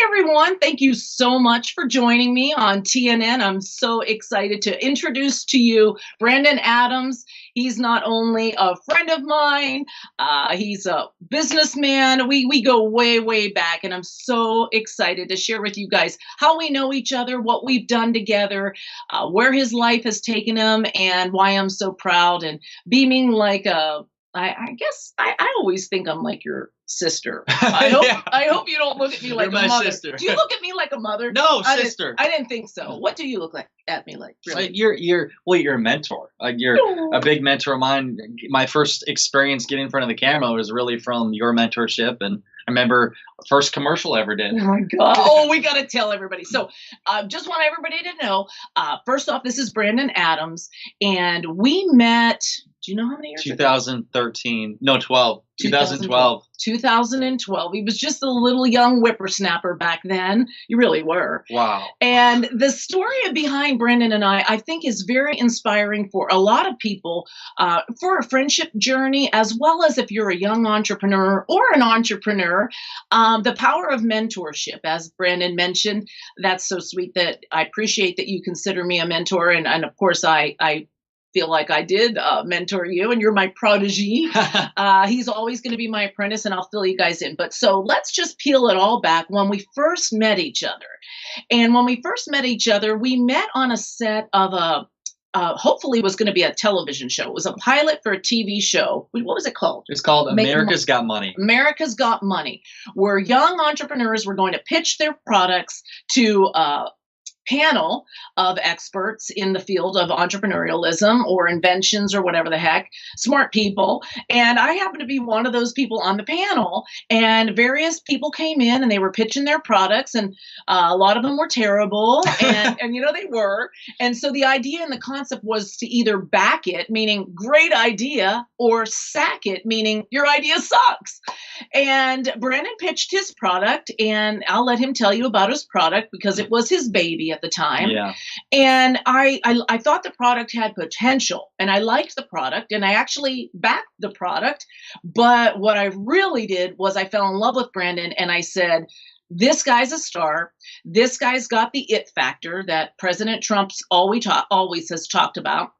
everyone. Thank you so much for joining me on TNN. I'm so excited to introduce to you Brandon Adams. He's not only a friend of mine, he's a businessman. We go way, way back, and I'm so excited to share with you guys how we know each other, what we've done together, where his life has taken him, and why I'm so proud and beaming like a I guess I always think I'm like your sister. I hope you don't look at me like You're a my mother. sister. Do you look at me like a mother? No, sister. I didn't think so. What do you look like at me like? Really? You're a mentor. You're a big mentor of mine. My first experience getting in front of the camera was really from your mentorship, and I remember the first commercial I ever did. Oh my God. Oh, we got to tell everybody. So just want everybody to know, first off, this is Brandon Adams, and we met, do you know how many years 2013. No, 12. 2012. 2012. He was just a little young whippersnapper back then. You really were. Wow. And the story behind Brandon and I think is very inspiring for a lot of people, for a friendship journey, as well as if you're a young entrepreneur or an entrepreneur. The power of mentorship, as Brandon mentioned, that's so sweet that I appreciate that you consider me a mentor. And of course, I feel like I did mentor you, and you're my protege. He's always going to be my apprentice, and I'll fill you guys in. But so let's just peel it all back when we first met each other. And when we first met each other, we met on a set of hopefully was going to be a television show. It was a pilot for a TV show. What was it called? It's called America's Got Money. America's Got Money, where young entrepreneurs were going to pitch their products to panel of experts in the field of entrepreneurialism or inventions or whatever the heck, smart people. And I happened to be one of those people on the panel, and various people came in and they were pitching their products, and a lot of them were terrible, and they were. And so the idea and the concept was to either back it, meaning great idea, or sack it, meaning your idea sucks. And Brandon pitched his product, and I'll let him tell you about his product because it was his baby at the time. Yeah. And I thought the product had potential, and I liked the product, and I actually backed the product. But what I really did was I fell in love with Brandon, and I said, this guy's a star. This guy's got the it factor that President Trump's always has talked about.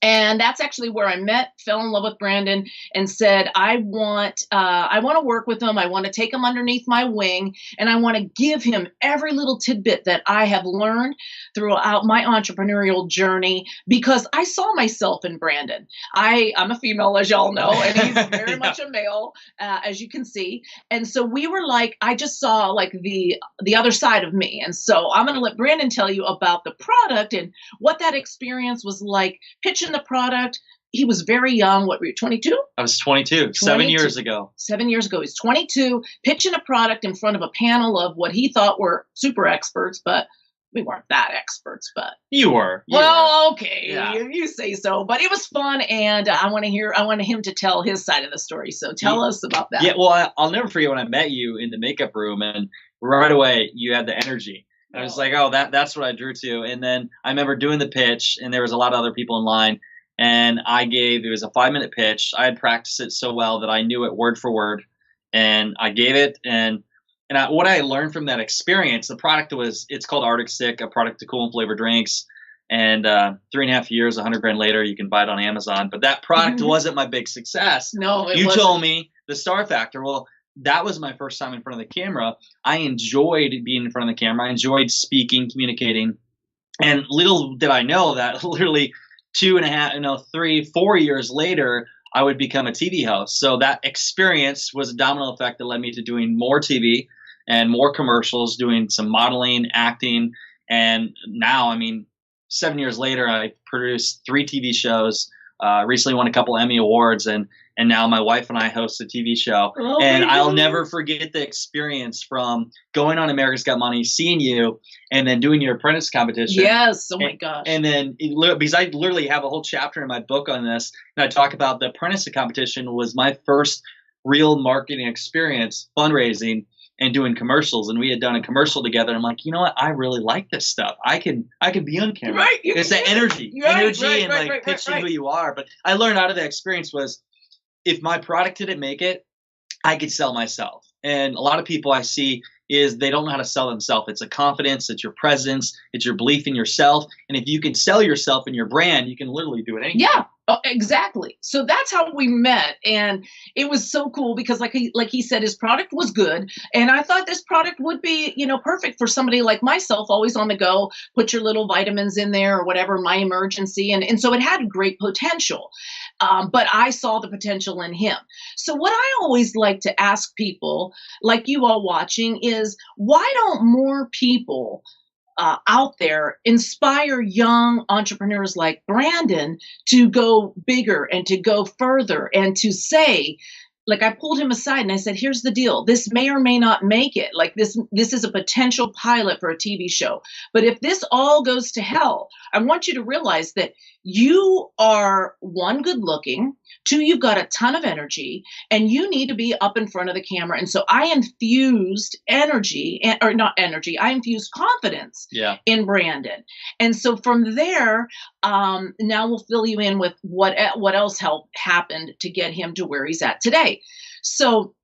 And that's actually where I fell in love with Brandon, and said, I want to work with him. I want to take him underneath my wing, and I want to give him every little tidbit that I have learned throughout my entrepreneurial journey, because I saw myself in Brandon. I'm a female, as y'all know, and he's very much a male, as you can see. And so we were like, I just saw like the other side of me. And so I'm going to let Brandon tell you about the product and what that experience was like pitching the product. He was very young. What were you, 22? I was 22, 7 years ago. 7 years ago. He's 22, pitching a product in front of a panel of what he thought were super experts, but we weren't that experts. But you were. Okay, yeah. You say so. But it was fun, and I want him to tell his side of the story. So tell us about that. Yeah, well, I'll never forget when I met you in the makeup room, and right away you had the energy. I was like, oh, that's what I drew to. And then I remember doing the pitch, and there was a lot of other people in line. And it was a 5-minute pitch. I had practiced it so well that I knew it word for word. And I gave it. And what I learned from that experience, the product it's called Arctic Stick, a product to cool and flavor drinks. And 3.5 years, $100,000 later, you can buy it on Amazon. But that product wasn't my big success. No, you wasn't. Told me the star factor. Well, that was my first time in front of the camera. I enjoyed being in front of the camera. I enjoyed speaking, communicating. And little did I know that literally 3, 4 years later, I would become a TV host. So that experience was a domino effect that led me to doing more TV and more commercials, doing some modeling, acting. And now, 7 years later, I produced 3 TV shows, recently won a couple Emmy Awards, and now my wife and I host a TV show. Oh, and I'll never forget the experience from going on America's Got Money, seeing you, and then doing your apprentice competition. Yes. Oh my gosh. And then because I literally have a whole chapter in my book on this, and I talk about the apprentice competition was my first real marketing experience, fundraising and doing commercials. And we had done a commercial together. I'm like, you know what? I really like this stuff. I can be on camera. Right. It's the energy and pitching who you are. But I learned out of that experience was, if my product didn't make it, I could sell myself. And a lot of people I see, is they don't know how to sell themselves. It's a confidence, it's your presence, it's your belief in yourself. And if you can sell yourself and your brand, you can literally do it anything. Yeah, exactly. So that's how we met, and it was so cool because, like he said, his product was good, and I thought this product would be, perfect for somebody like myself, always on the go. Put your little vitamins in there or whatever, my emergency, and so it had great potential. But I saw the potential in him. So what I always like to ask people, like you all watching, is why don't more people out there inspire young entrepreneurs like Brandon to go bigger and to go further and to say, like, I pulled him aside and I said, here's the deal. This may or may not make it. Like, this is a potential pilot for a TV show. But if this all goes to hell, I want you to realize that you are, one, good looking, two, you've got a ton of energy, and you need to be up in front of the camera. And so I infused I infused confidence in Brandon. And so from there, now we'll fill you in with what else happened to get him to where he's at today. So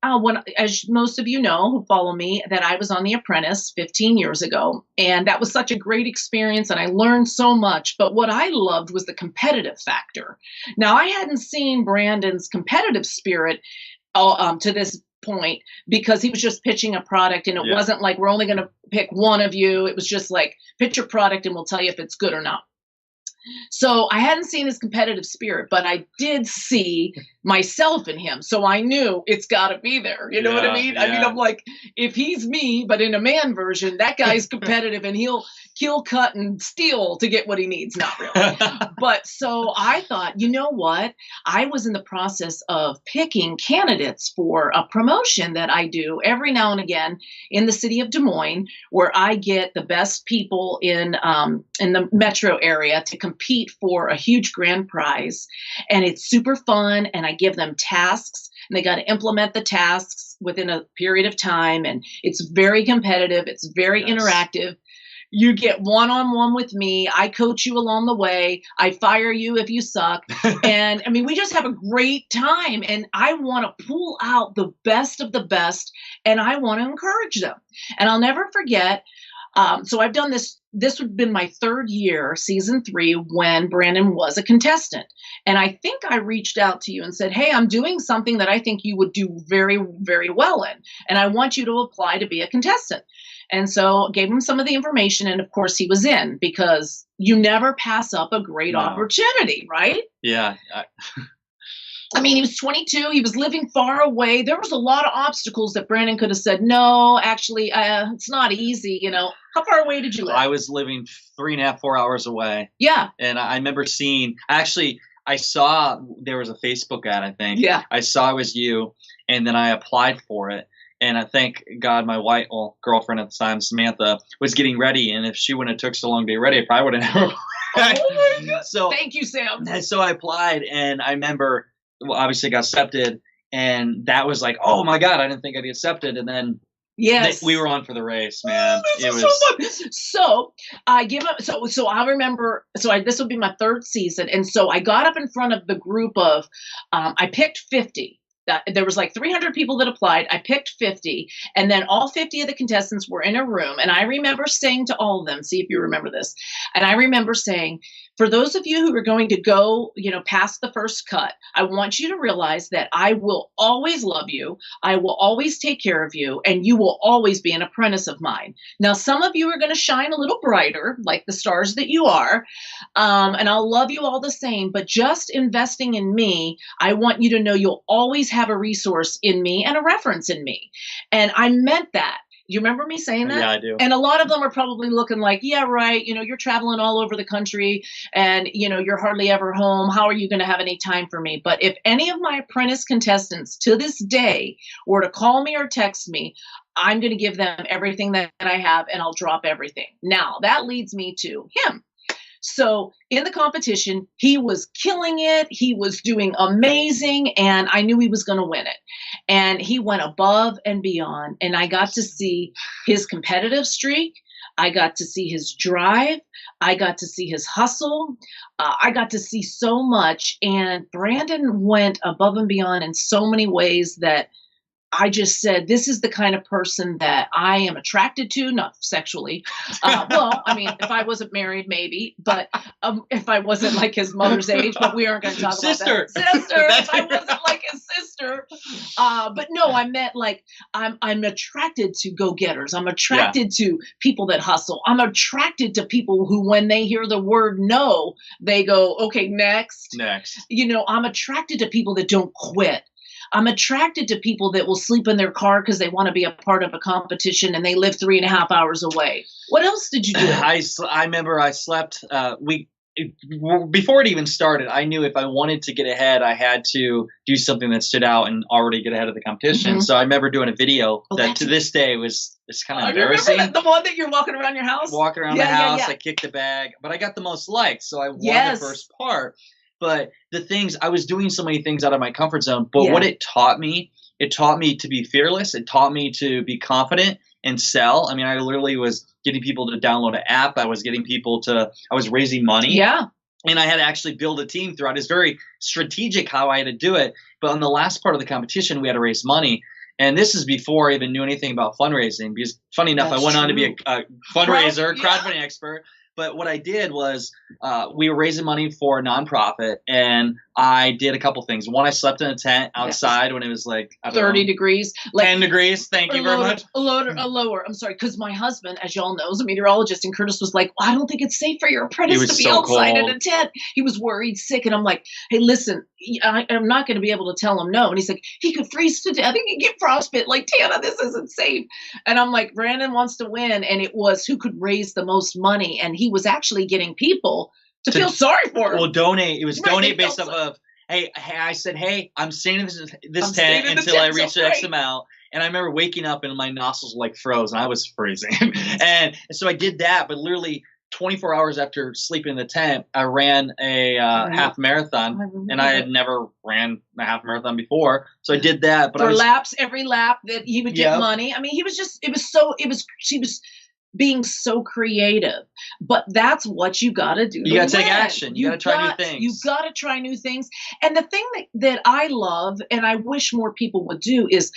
as most of you know who follow me, that I was on The Apprentice 15 years ago, and that was such a great experience, and I learned so much. But what I loved was the competitive factor. Now, I hadn't seen Brandon's competitive spirit to this point, because he was just pitching a product, and it wasn't like, we're only going to pick one of you. It was just like, pitch your product and we'll tell you if it's good or not. So I hadn't seen his competitive spirit, but I did see myself in him. So I knew it's got to be there. You know what I mean? Yeah. I mean, I'm like, if he's me, but in a man version, that guy's competitive, and he'll cut and steal to get what he needs. Not really. But so I thought, you know what? I was in the process of picking candidates for a promotion that I do every now and again in the city of Des Moines, where I get the best people in the metro area to compete for a huge grand prize. And it's super fun. And I give them tasks, and they got to implement the tasks within a period of time. And it's very competitive. It's very interactive. You get one-on-one with me. I coach you along the way. I fire you if you suck. And I mean, we just have a great time. And I want to pull out the best of the best, and I want to encourage them. And I'll never forget. So I've done this. This would have been my third year, season 3, when Brandon was a contestant. And I think I reached out to you and said, hey, I'm doing something that I think you would do very, very well in, and I want you to apply to be a contestant. And so gave him some of the information. And of course he was in, because you never pass up a great opportunity, right? Yeah. I mean, he was 22. He was living far away. There was a lot of obstacles that Brandon could have said, no, actually, it's not easy. How far away did you live? I was living 3.5, 4 hours away. Yeah. And I remember I saw there was a Facebook ad, I think. Yeah. I saw it was you, and then I applied for it. And I thank God my girlfriend at the time, Samantha, was getting ready. And if she wouldn't have took so long to get ready, I probably would have never applied. Oh my God. So, thank you, Sam. And so I applied, and I remember, obviously got accepted. And that was like, oh my God, I didn't think I'd get accepted. And then we were on for the race, man. It was so fun. So I give up. So I remember. This would be my third season, and so I got up in front of the group of. I picked 50. There was like 300 people that applied. I picked 50, and then all 50 of the contestants were in a room. And I remember saying to all of them, see if you remember this. And I remember saying, for those of you who are going to go, past the first cut, I want you to realize that I will always love you. I will always take care of you, and you will always be an apprentice of mine. Now, some of you are going to shine a little brighter, like the stars that you are, and I'll love you all the same. But just investing in me, I want you to know you'll always have a resource in me and a reference in me. And I meant that. You remember me saying that? Yeah, I do. And a lot of them are probably looking like, yeah, right. You're traveling all over the country, and, you're hardly ever home. How are you going to have any time for me? But if any of my apprentice contestants to this day were to call me or text me, I'm going to give them everything that I have, and I'll drop everything. Now, that leads me to him. So in the competition, he was killing it. He was doing amazing, and I knew he was going to win it. And he went above and beyond, and I got to see his competitive streak. I got to see his drive. I got to see his hustle. I got to see so much, and Brandon went above and beyond in so many ways that I just said, this is the kind of person that I am attracted to, not sexually. Well, I mean, if I wasn't married, maybe, but if I wasn't like his mother's age, but we aren't going to talk Sister. about that. Sister, if I wasn't like his sister. But no, I meant like, I'm attracted to go-getters. I'm attracted to people that hustle. I'm attracted to people who, when they hear the word no, they go, okay, next. You know, I'm attracted to people that don't quit. I'm attracted to people that will sleep in their car because they want to be a part of a competition and they live 3.5 hours away. What else did you do? I remember I slept. Before it even started, I knew if I wanted to get ahead, I had to do something that stood out and already get ahead of the competition. Mm-hmm. So I remember doing a video that to this day it's kind of embarrassing. The one that you're walking around your house? Walking around the house, I kicked the bag, but I got the most likes, so I won the first part. But the things, I was doing so many things out of my comfort zone, but what it taught me to be fearless. It taught me to be confident and sell. I mean, I literally was getting people to download an app. I was raising money. Yeah. And I had to actually build a team throughout. It's very strategic how I had to do it. But on the last part of the competition, we had to raise money. And this is before I even knew anything about fundraising, because funny enough, I went on to be a fundraiser, crowdfunding expert. But what I did was we were raising money for a nonprofit, and I did a couple things. One, I slept in a tent outside when it was like 30 degrees. 10 degrees. Thank you very much. Lower. I'm sorry, because my husband, as y'all know, is a meteorologist, and Curtis was like, well, I don't think it's safe for your apprentice to be outside in a tent. He was worried, sick, and I'm like, hey, listen, I'm not going to be able to tell him no. And he's like, he could freeze to death. He could get frostbite. Like, Tana, this isn't safe. And I'm like, Brandon wants to win, and it was who could raise the most money, and he was actually getting people to feel sorry for him. Well, donate. It was donate based off of, hey, I said, hey, I'm staying in this tent until I reach the X amount. And I remember waking up and my nostrils were like froze and I was freezing. and so I did that, but literally 24 hours after sleeping in the tent, I ran a half marathon, and I had never ran a half marathon before. So I did that. But every lap that he would get money. I mean, he was being so creative, but that's what you got to do. You got to take action. You got to try new things. You got to try new things. And the thing that I love, and I wish more people would do, is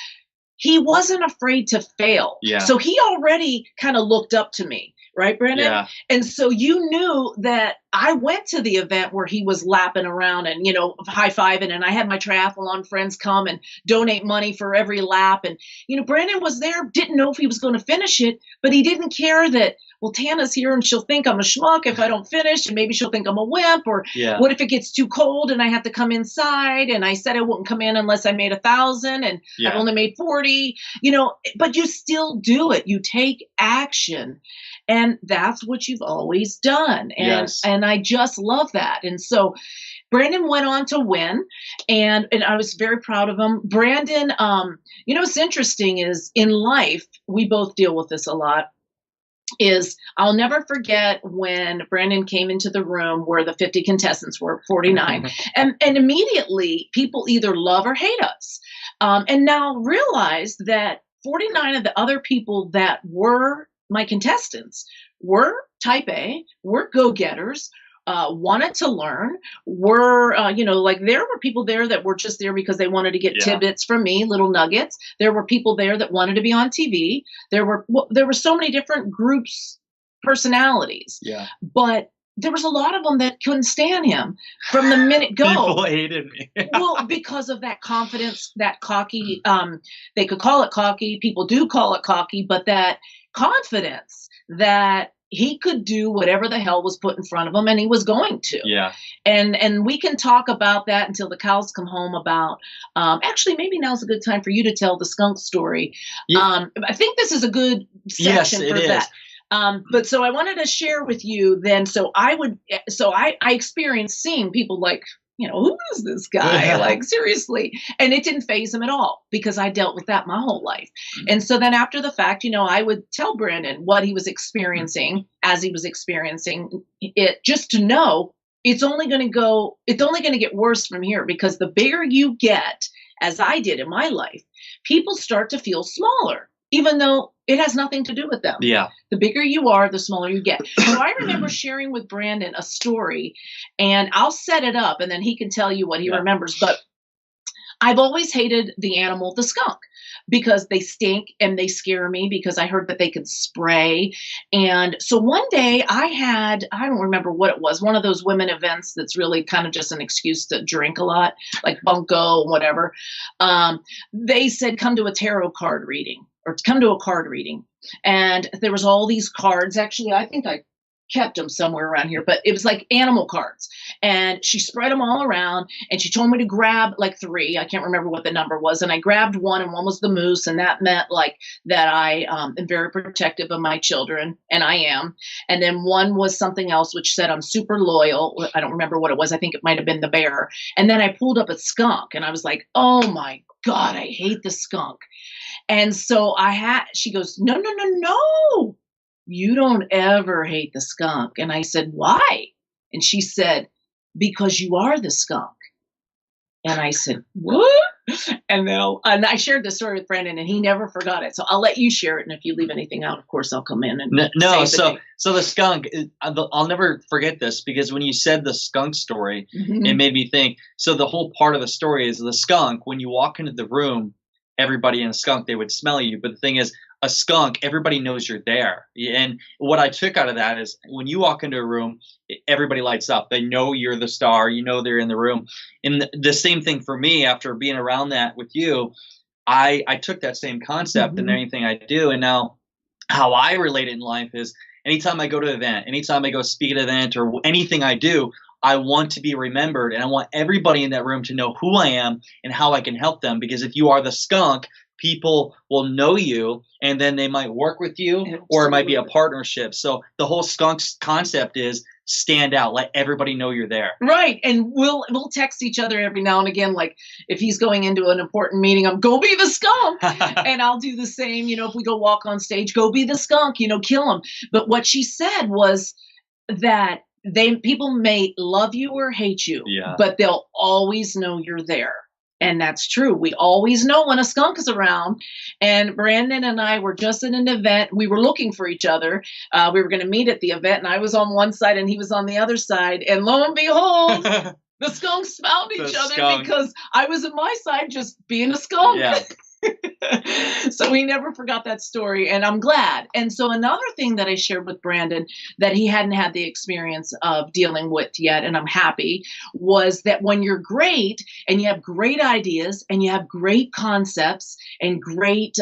he wasn't afraid to fail. Yeah. So he already kind of looked up to me. Right, Brandon? Yeah. And so you knew that I went to the event where he was lapping around and, high-fiving, and I had my triathlon friends come and donate money for every lap. And, Brandon was there, didn't know if he was going to finish it, but he didn't care that, well, Tana's here and she'll think I'm a schmuck if I don't finish, and maybe she'll think I'm a wimp, or what if it gets too cold and I have to come inside? And I said I wouldn't come in unless I made 1,000, and I've only made 40, but you still do it. You take action. And that's what you've always done. And I just love that. And so Brandon went on to win, and I was very proud of him. Brandon, what's interesting is in life, we both deal with this a lot, is I'll never forget when Brandon came into the room where the 50 contestants were 49. and immediately people either love or hate us. And now realize that 49 of the other people that were my contestants were type A, were go-getters, wanted to learn, were, there were people there that were just there because they wanted to get tidbits from me, little nuggets. There were people there that wanted to be on TV. There were so many different groups, personalities. Yeah. But there was a lot of them that couldn't stand him from the minute go. People hated me. Well, because of that confidence, that cocky, they could call it cocky. People do call it cocky, but that confidence that he could do whatever the hell was put in front of him, and he was going to. Yeah. And we can talk about that until the cows come home about, actually, maybe now's a good time for you to tell the skunk story. Yeah. I think this is a good section for that. But so I wanted to share with you then, I experienced seeing people like, who is this guy? Like, seriously. And it didn't faze him at all because I dealt with that my whole life. And so then after the fact, I would tell Brandon what he was experiencing as he was experiencing it, just to know it's only going to get worse from here, because the bigger you get, as I did in my life, people start to feel smaller, even though it has nothing to do with them. Yeah. The bigger you are, the smaller you get. So I remember sharing with Brandon a story, and I'll set it up and then he can tell you what he remembers. But I've always hated the animal, the skunk, because they stink and they scare me because I heard that they could spray. And so one day I don't remember what it was, one of those women events that's really kind of just an excuse to drink a lot, like bunko, whatever. They said, come to a tarot card reading or come to a card reading. And there was all these cards. Actually, I think I kept them somewhere around here, but it was like animal cards. And she spread them all around and she told me to grab like three. I can't remember what the number was. And I grabbed one, and one was the moose. And that meant like that I am very protective of my children, and I am. And then one was something else, which said I'm super loyal. I don't remember what it was. I think it might have been the bear. And then I pulled up a skunk and I was like, oh my God, I hate the skunk. And so she goes, no, no, no, no. You don't ever hate the skunk. And I said, why? And she said, because you are the skunk. And I said, what? And I shared the story with Brandon, and he never forgot it. So I'll let you share it. And if you leave anything out, of course, I'll come in and no. So the skunk, I'll never forget this, because when you said the skunk story, it made me think. So the whole part of the story is the skunk. When you walk into the room, everybody in a skunk, they would smell you. But the thing is, a skunk, everybody knows you're there. And what I took out of that is when you walk into a room, everybody lights up. They know you're the star. You know they're in the room. And the same thing for me after being around that with you, I took that same concept in anything I do. And now how I relate it in life is anytime I go to an event, anytime I go speak at an event or anything I do, I want to be remembered, and I want everybody in that room to know who I am and how I can help them. Because if you are the skunk, people will know you, and then they might work with you. Absolutely. Or it might be a partnership. So the whole skunk concept is stand out, let everybody know you're there. Right. And we'll text each other every now and again, like if he's going into an important meeting, I'm go be the skunk. And I'll do the same. If we go walk on stage, go be the skunk, kill him. But what she said was that people may love you or hate you, but they'll always know you're there. And that's true. We always know when a skunk is around. And Brandon and I were just at an event. We were looking for each other. We were going to meet at the event, and I was on one side and he was on the other side. And lo and behold, the skunks found each other because I was at my side just being a skunk. Yeah. So he never forgot that story, and I'm glad. And so another thing that I shared with Brandon that he hadn't had the experience of dealing with yet, and I'm happy, was that when you're great and you have great ideas and you have great concepts and great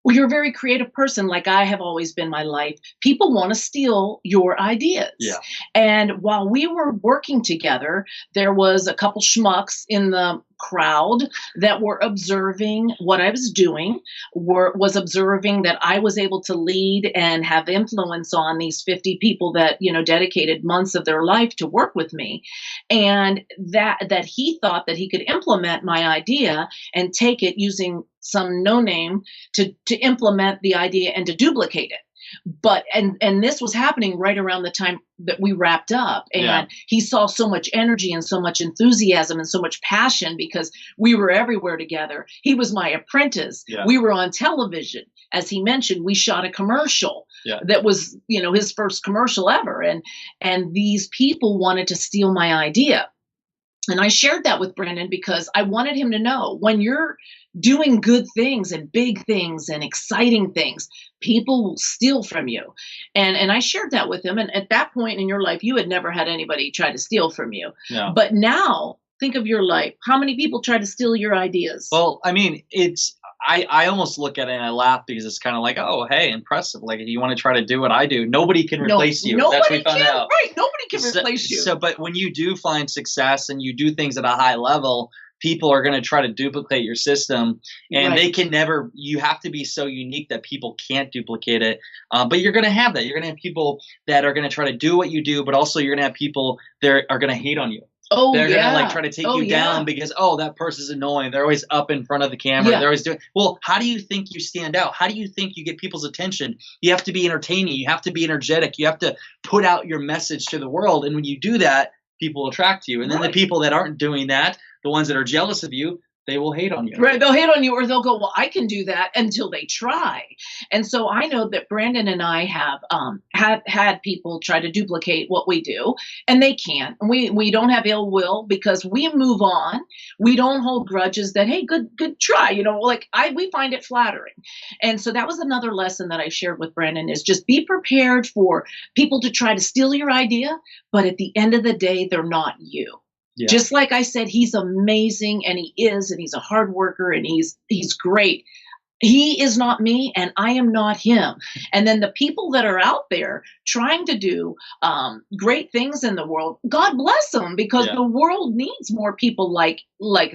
you're a very creative person, like I have always been my life. People want to steal your ideas. Yeah. And while we were working together, there was a couple schmucks in the crowd that were observing what I was doing, was observing that I was able to lead and have influence on these 50 people that, dedicated months of their life to work with me. And that he thought that he could implement my idea and take it using some no name to implement the idea and to duplicate it. But and this was happening right around the time that we wrapped up, and he saw so much energy and so much enthusiasm and so much passion because we were everywhere together. He was my apprentice. We were on television. As he mentioned, we shot a commercial that was, his first commercial ever. And these people wanted to steal my idea. And I shared that with Brandon because I wanted him to know when you're doing good things and big things and exciting things, people will steal from you. And I shared that with him. And at that point in your life, you had never had anybody try to steal from you. No. But now think of your life. How many people try to steal your ideas? Well, I mean, I almost look at it and I laugh because it's kind of like, oh, hey, impressive. Like if you want to try to do what I do, nobody can replace you. Nobody That's what we found can, out. Right. Nobody can replace you. So, but when you do find success and you do things at a high level, people are going to try to duplicate your system, and they can never. You have to be so unique that people can't duplicate it. But you're going to have that. You're going to have people that are going to try to do what you do, but also you're going to have people that are going to hate on you. Oh, they're gonna try to take you down because that person's annoying. They're always up in front of the camera. They're always doing well. How do you think you stand out? How do you think you get people's attention? You have to be entertaining. You have to be energetic. You have to put out your message to the world. And when you do that, people attract you. And then the people that aren't doing that, the ones that are jealous of you, they will hate on you. Right, they'll hate on you, or they'll go, "Well, I can do that," until they try. And so I know that Brandon and I have had people try to duplicate what we do, and they can't. And we don't have ill will because we move on. We don't hold grudges. That hey, good try. Like we find it flattering. And so that was another lesson that I shared with Brandon is just be prepared for people to try to steal your idea, but at the end of the day, they're not you. Yeah. Just like I said, he's amazing, and he's a hard worker, and he's great. He is not me, and I am not him. And then the people that are out there trying to do great things in the world, God bless them, because the world needs more people like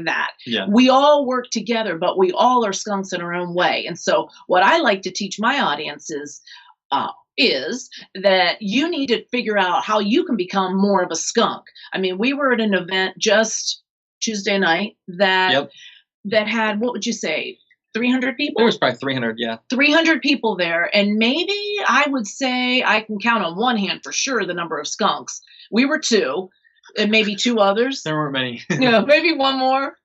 that. Yeah. We all work together, but we all are skunks in our own way. And so what I like to teach my audience is that you need to figure out how you can become more of a skunk. I mean, we were at an event just Tuesday night that had, what would you say, 300 people? There was probably 300, yeah. 300 people there. And maybe I would say I can count on one hand for sure the number of skunks. We were 2, and maybe 2 others. There weren't many. Maybe one more.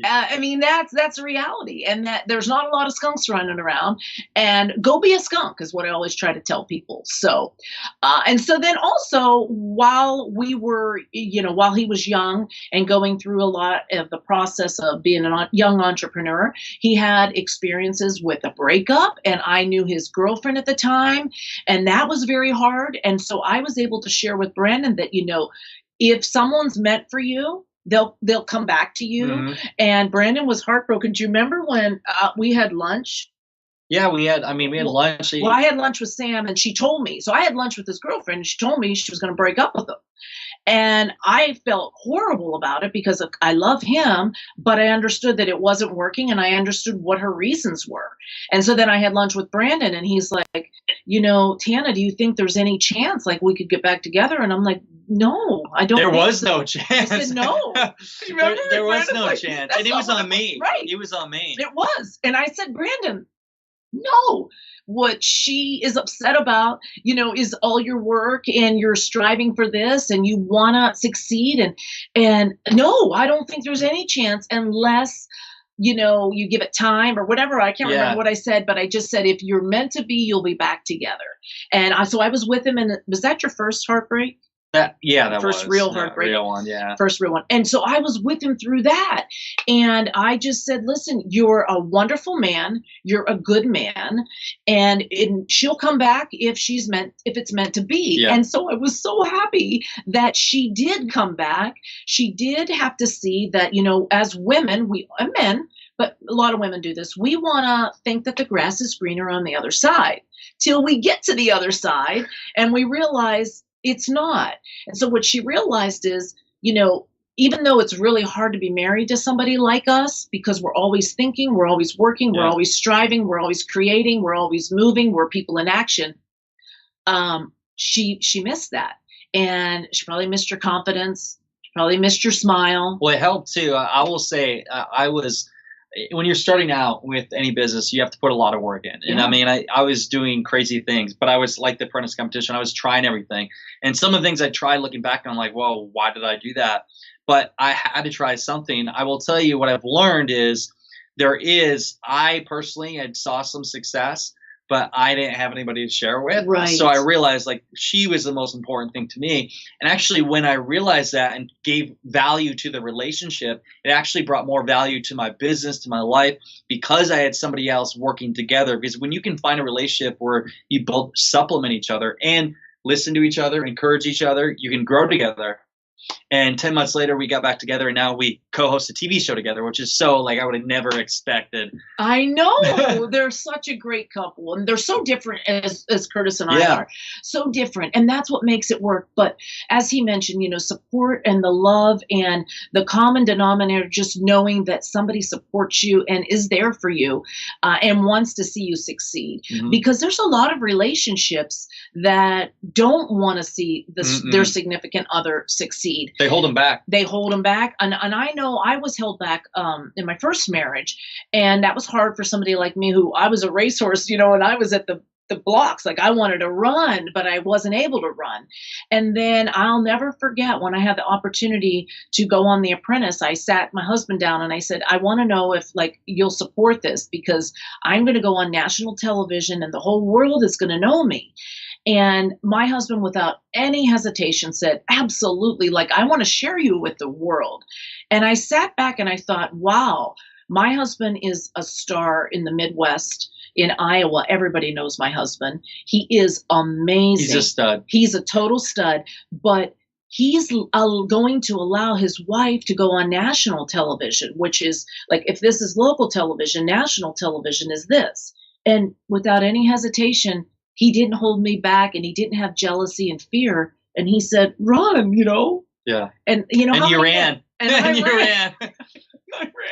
I mean, that's a reality, and that there's not a lot of skunks running around, and go be a skunk is what I always try to tell people. So, and so then also while we were, while he was young and going through a lot of the process of being a young entrepreneur, he had experiences with a breakup, and I knew his girlfriend at the time, and that was very hard. And so I was able to share with Brandon that, if someone's meant for you, they'll come back to you. Mm-hmm. And Brandon was heartbroken. Do you remember when we had lunch? Yeah, we had lunch. Well, I had lunch with Sam, and she told me. So I had lunch with his girlfriend, and she told me she was going to break up with him. And I felt horrible about it because I love him, but I understood that it wasn't working, and I understood what her reasons were. And so then I had lunch with Brandon, and he's like, Tana, do you think there's any chance like we could get back together? And I'm like, no, I don't. There was no chance. I said no. There was no chance, and it was on me. Right. It was on me. It was, and I said, Brandon, no. What she is upset about, is all your work, and you're striving for this, and you want to succeed. And no, I don't think there's any chance unless, you give it time or whatever. I can't remember what I said, but I just said, if you're meant to be, you'll be back together. And so I was with him. And was that your first heartbreak? That first was real heartbreak. Real one, yeah. First real one. And so I was with him through that. And I just said, listen, you're a wonderful man. You're a good man. And she'll come back if it's meant to be. Yeah. And so I was so happy that she did come back. She did have to see that, as women, men, but a lot of women do this. We want to think that the grass is greener on the other side till we get to the other side and we realize it's not. And so what she realized is, even though it's really hard to be married to somebody like us because we're always thinking, we're always working, we're always striving, we're always creating, we're always moving, we're people in action. She missed that. And she probably missed your confidence. She probably missed your smile. Well, it helped too. I will say when you're starting out with any business, you have to put a lot of work in. And I was doing crazy things, but I was like the apprentice competition. I was trying everything. And some of the things I tried looking back, I'm like, well, why did I do that? But I had to try something. I will tell you what I've learned is I personally had saw some success, but I didn't have anybody to share with. Right. So I realized like she was the most important thing to me. And actually when I realized that and gave value to the relationship, it actually brought more value to my business, to my life, because I had somebody else working together. Because when you can find a relationship where you both supplement each other and listen to each other, encourage each other, you can grow together. And 10 months later, we got back together, and now we co-host a TV show together, which is so like I would have never expected. I know. They're such a great couple, and they're so different as Curtis and I are. So different, and that's what makes it work. But as he mentioned, support and the love and the common denominator, just knowing that somebody supports you and is there for you and wants to see you succeed. Mm-hmm. Because there's a lot of relationships that don't want to see their significant other succeed. They hold them back. And I know I was held back in my first marriage, and that was hard for somebody like me who I was a racehorse, and I was at the the blocks. Like I wanted to run, but I wasn't able to run. And then I'll never forget when I had the opportunity to go on The Apprentice, I sat my husband down and I said, I want to know if like you'll support this because I'm going to go on national television and the whole world is going to know me. And my husband, without any hesitation, said, absolutely, like, I want to share you with the world. And I sat back and I thought, wow, my husband is a star in the Midwest. In Iowa, everybody knows my husband. He is amazing. He's a stud. He's a total stud. But he's going to allow his wife to go on national television, which is like, if this is local television, national television is this. And without any hesitation, he didn't hold me back and he didn't have jealousy and fear. And he said, run, you know? Yeah. And you know, and you ran. And you ran. I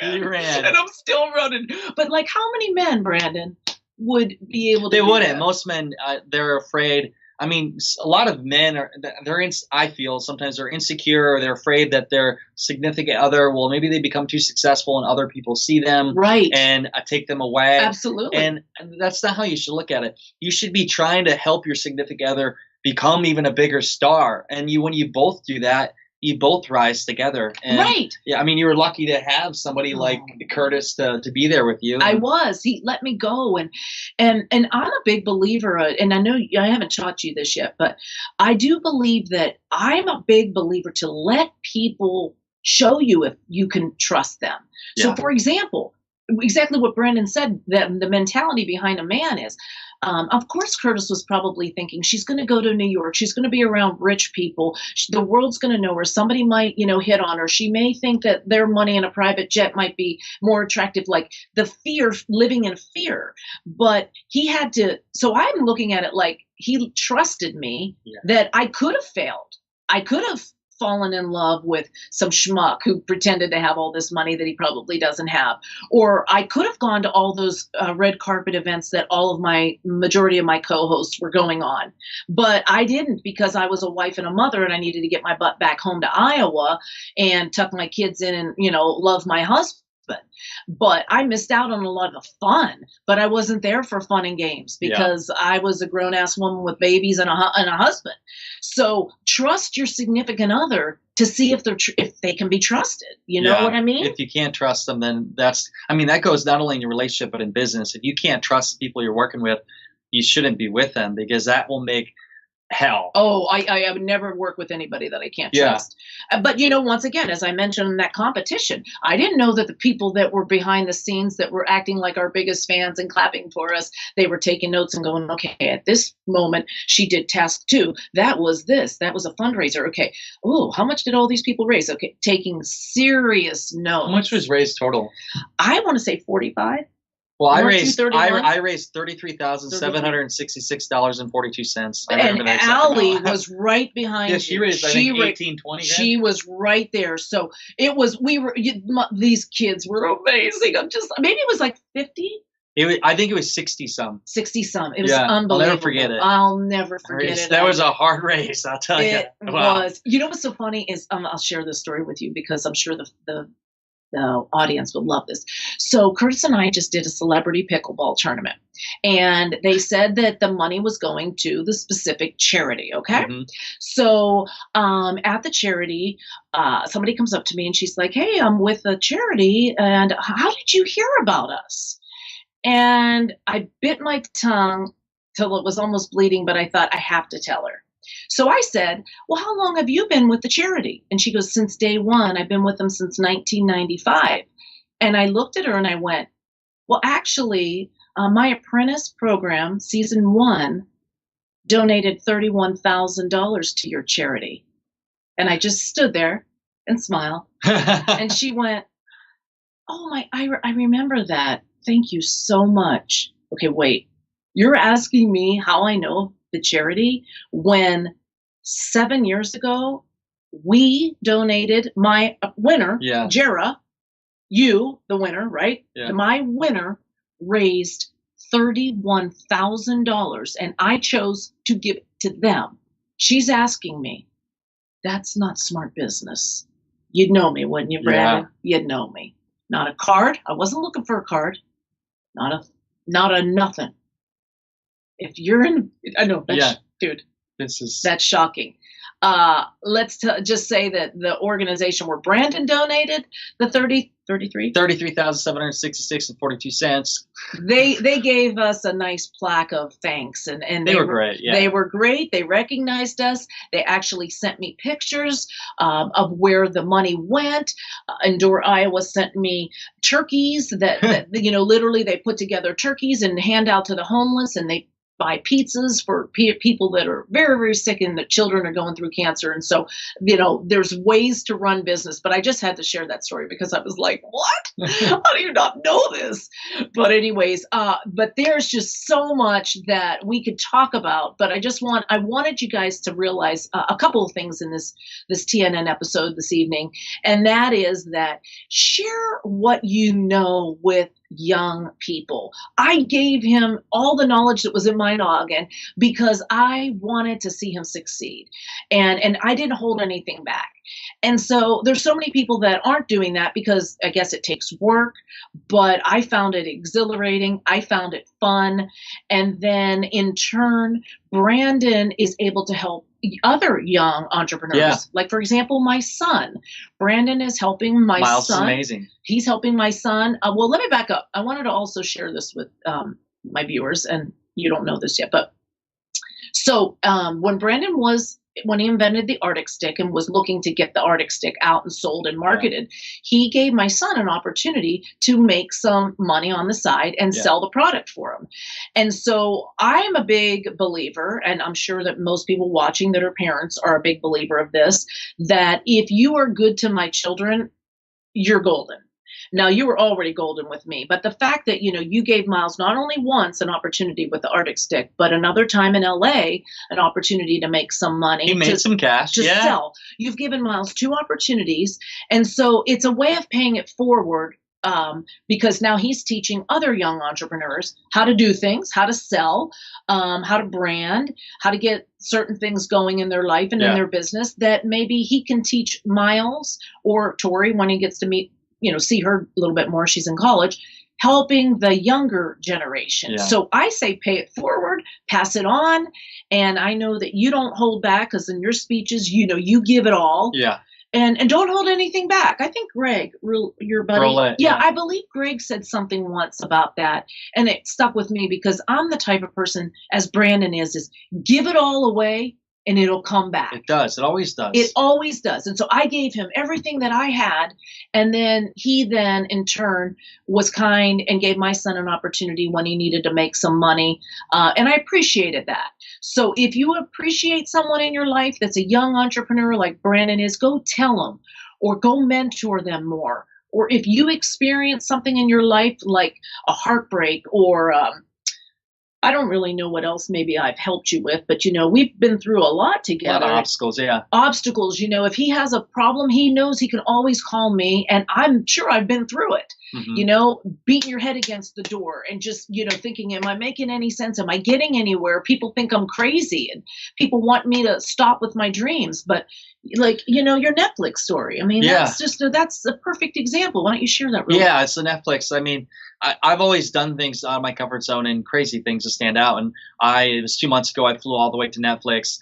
ran. You ran. And I'm still running. But like how many men, Brandon, would be able to They do wouldn't. that? Most men, they're afraid. I mean, a lot of men I feel sometimes they're insecure or they're afraid that their significant other, well, maybe they become too successful and other people see them right. and take them away. Absolutely. And that's not how you should look at it. You should be trying to help your significant other become even a bigger star. And when you both do that, you both rise together. And right. Yeah, I mean, you were lucky to have somebody like Curtis to be there with you. I was. He let me go, and I'm a big believer. And I know I haven't taught you this yet, but I do believe that I'm a big believer to let people show you if you can trust them. Yeah. So, for example, exactly what Brandon said, that the mentality behind a man is. Of course, Curtis was probably thinking she's going to go to New York. She's going to be around rich people. The world's going to know her. Somebody might, hit on her. She may think that their money in a private jet might be more attractive, like the fear, living in fear. But he had to. So I'm looking at it like he trusted me that I could have failed. I could have fallen in love with some schmuck who pretended to have all this money that he probably doesn't have. Or I could have gone to all those red carpet events that majority of my co-hosts were going on. But I didn't because I was a wife and a mother and I needed to get my butt back home to Iowa and tuck my kids in and, love my husband. But I missed out on a lot of the fun, but I wasn't there for fun and games because I was a grown-ass woman with babies and a husband. So trust your significant other to see if they can be trusted. You know what I mean? If you can't trust them, then that goes not only in your relationship, but in business. If you can't trust the people you're working with, you shouldn't be with them because that will make hell. Oh, I would never work with anybody that I can't trust. But once again, as I mentioned in that competition, I didn't know that the people that were behind the scenes that were acting like our biggest fans and clapping for us, they were taking notes and going, okay, at this moment, she did task 2. That was this. That was a fundraiser. Okay. Oh, how much did all these people raise? Okay. Taking serious notes. How much was raised total? I want to say 45. Well, I raised $33,766.42. And Allie was right behind you. She raised, I think, 1820. She was right there. So it was. These kids were amazing. Maybe it was like 50. I think it was 60 some. 60 some. It was unbelievable. I'll never forget it. I'll never forget it. That was a hard race, I'll tell you. It was. You know what's so funny is I'll share this story with you because I'm sure the audience would love this. So Curtis and I just did a celebrity pickleball tournament, and they said that the money was going to the specific charity. Okay. Mm-hmm. So at the charity, somebody comes up to me and she's like, hey, I'm with a charity, and how did you hear about us? And I bit my tongue till it was almost bleeding, but I thought I have to tell her. So I said, well, how long have you been with the charity? And she goes, since day one. I've been with them since 1995. And I looked at her and I went, well, actually, my Apprentice program, season 1, donated $31,000 to your charity. And I just stood there and smiled. And she went, oh, I remember that. Thank you so much. Okay, wait. You're asking me how I know the charity when 7 years ago we donated my winner, Jera, you, the winner, right? Yeah. My winner raised $31,000 and I chose to give it to them. She's asking me, that's not smart business. You'd know me, wouldn't you, Brandon? Yeah. You'd know me. Not a card. I wasn't looking for a card. Not a nothing. if you're in, I know, dude, that's shocking. Let's just say that the organization where Brandon donated the 33,766.42. They gave us a nice plaque of thanks, and they were great. Yeah. They were great. They recognized us. They actually sent me pictures of where the money went. Endure, Iowa sent me turkeys that literally they put together turkeys and hand out to the homeless, and they buy pizzas for people that are very, very sick and the children are going through cancer. And so, there's ways to run business, but I just had to share that story because I was like, what? How do you not know this? But anyways, but there's just so much that we could talk about, but I wanted you guys to realize a couple of things in this TNN episode this evening. And that is that share what you know with young people. I gave him all the knowledge that was in my noggin because I wanted to see him succeed. And I didn't hold anything back. And so there's so many people that aren't doing that because I guess it takes work, but I found it exhilarating. I found it fun. And then in turn, Brandon is able to help other young entrepreneurs. Yeah. Like, for example, my son. Brandon is helping my Miles son. Is amazing. He's helping my son. Well, let me back up. I wanted to also share this with my viewers, and you don't know this yet, but so when he invented the Arctic Stick and was looking to get the Arctic Stick out and sold and marketed, he gave my son an opportunity to make some money on the side and sell the product for him. And so I'm a big believer, and I'm sure that most people watching that are parents are a big believer of this, that if you are good to my children, you're golden. Now, you were already golden with me, but the fact that, you gave Miles not only once an opportunity with the Arctic Stick, but another time in LA, an opportunity to make some money. He made some cash. To sell. You've given Miles 2 opportunities. And so it's a way of paying it forward because now he's teaching other young entrepreneurs how to do things, how to sell, how to brand, how to get certain things going in their life and in their business that maybe he can teach Miles or Tori when he gets to meet, see her a little bit more. She's in college, helping the younger generation. Yeah. So I say pay it forward, pass it on. And I know that you don't hold back because in your speeches, you give it all. Yeah. And don't hold anything back. I think Greg, your buddy, I believe Greg said something once about that. And it stuck with me because I'm the type of person, as Brandon is give it all away and it'll come back. It does. It always does. It always does. And so I gave him everything that I had. And then he in turn was kind and gave my son an opportunity when he needed to make some money. And I appreciated that. So if you appreciate someone in your life that's a young entrepreneur like Brandon is, go tell them or go mentor them more. Or if you experience something in your life like a heartbreak or I don't really know what else maybe I've helped you with, but we've been through a lot together. A lot of obstacles, yeah. Obstacles, if he has a problem, he knows he can always call me, and I'm sure I've been through it. Mm-hmm. Beating your head against the door and just, thinking, am I making any sense? Am I getting anywhere? People think I'm crazy and people want me to stop with my dreams. But your Netflix story. I mean, that's a perfect example. Why don't you share that real quick? Yeah, it's the Netflix. I mean, I've always done things out of my comfort zone and crazy things to stand out. And it was 2 months ago, I flew all the way to Netflix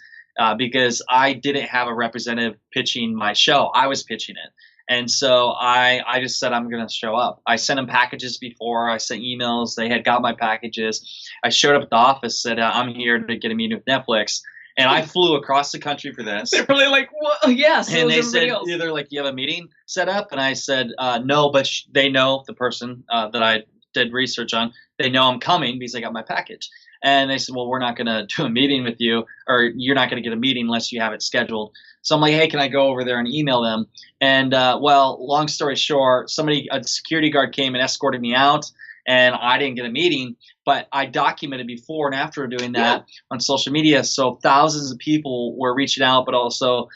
because I didn't have a representative pitching my show. I was pitching it. And so I just said, I'm going to show up. I sent them packages before. I sent emails. They had got my packages. I showed up at the office, said, I'm here to get a meeting with Netflix. And I flew across the country for this. They're really like, well, yes. And they said, either like, you have a meeting set up? And I said, no, but they know the person that I did research on. They know I'm coming because I got my package. And they said, well, we're not going to do a meeting with you, or you're not going to get a meeting unless you have it scheduled. So I'm like, hey, can I go over there and email them? And long story short, a security guard came and escorted me out, and I didn't get a meeting. But I documented before and after doing that on social media. So thousands of people were reaching out, but also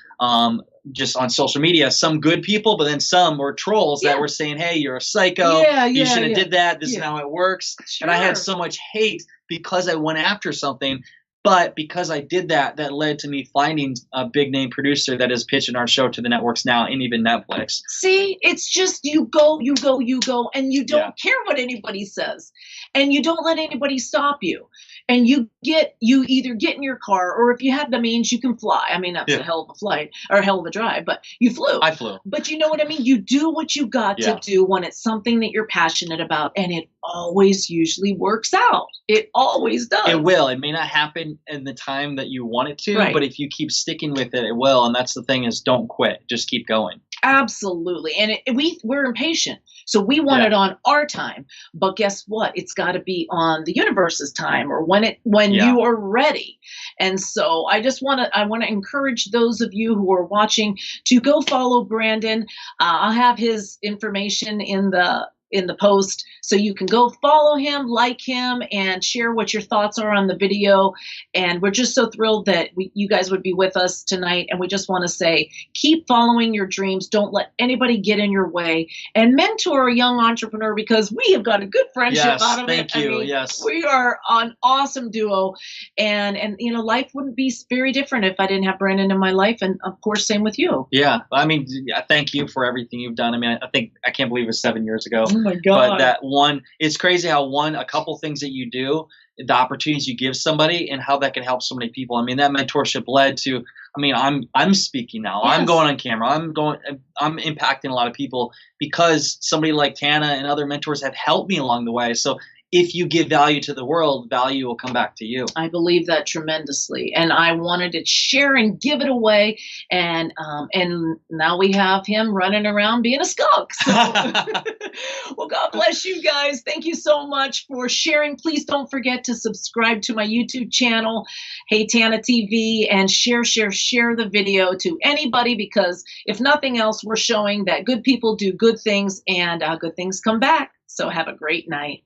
just on social media, some good people, but then some were trolls that were saying, hey, you're a psycho. You shouldn't have did that. This is how it works. Sure. And I had so much hate because I went after something. But because I did that, that led to me finding a big name producer that is pitching our show to the networks now and even Netflix. See, it's just you go, and you don't care what anybody says, and you don't let anybody stop you. And you either get in your car, or if you have the means, you can fly. I mean, that's a hell of a flight or a hell of a drive, but you flew. I flew. But you know what I mean? You do what you got to do when it's something that you're passionate about, and it always usually works out. It always does. It will. It may not happen in the time that you want it to, but if you keep sticking with it, it will. And that's the thing, is don't quit. Just keep going. Absolutely. And we're impatient. So we want it on our time. But guess what? It's got to be on the universe's time, or when you are ready. And so I want to encourage those of you who are watching to go follow Brandon. I'll have his information in the post, so you can go follow him, like him, and share what your thoughts are on the video. And we're just so thrilled that you guys would be with us tonight. And we just want to say, keep following your dreams. Don't let anybody get in your way, and mentor a young entrepreneur, because we have got a good friendship out of it. Thank you. Yes. We are an awesome duo, and life wouldn't be very different if I didn't have Brandon in my life. And of course, same with you. Yeah. I mean, thank you for everything you've done. I mean, I can't believe it was 7 years ago. Oh my God. But it's crazy how a couple things that you do, the opportunities you give somebody, and how that can help so many people. I mean, that mentorship led to, I'm speaking now. Yes. I'm going on camera. I'm impacting a lot of people because somebody like Tana and other mentors have helped me along the way. So if you give value to the world, value will come back to you. I believe that tremendously. And I wanted to share and give it away. And now we have him running around being a skunk. So. Well, God bless you guys. Thank you so much for sharing. Please don't forget to subscribe to my YouTube channel, Hey Tana TV, and share the video to anybody, because if nothing else, we're showing that good people do good things, and good things come back. So have a great night.